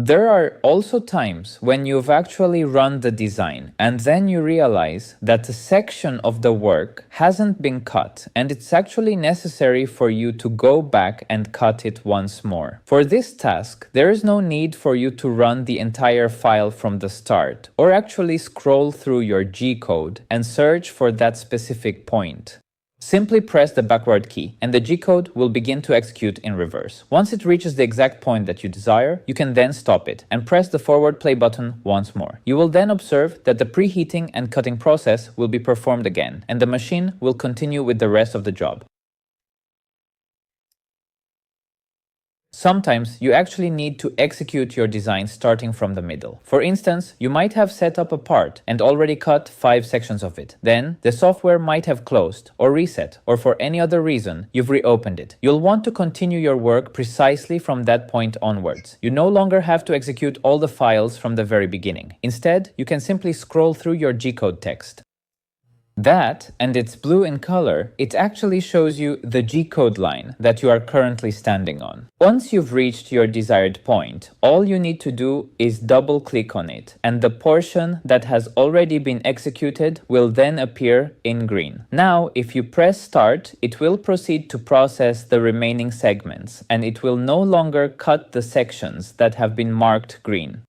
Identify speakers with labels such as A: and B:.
A: There are also times when you've actually run the design and then you realize that a section of the work hasn't been cut and it's actually necessary for you to go back and cut it once more. For this task, there is no need for you to run the entire file from the start or actually scroll through your G-code and search for that specific point. Simply press the backward key and the G-code will begin to execute in reverse. Once it reaches the exact point that you desire, you can then stop it and press the forward play button once more. You will then observe that the preheating and cutting process will be performed again and the machine will continue with the rest of the job. Sometimes you actually need to execute your design starting from the middle. For instance, you might have set up a part and already cut 5 sections of it. Then the software might have closed or reset, or for any other reason, you've reopened it. You'll want to continue your work precisely from that point onwards. You no longer have to execute all the files from the very beginning. Instead, you can simply scroll through your G-code text. That, and it's blue in color, it actually shows you the G-code line that you are currently standing on. Once you've reached your desired point, all you need to do is double-click on it, and the portion that has already been executed will then appear in green. Now, if you press Start, it will proceed to process the remaining segments, and it will no longer cut the sections that have been marked green.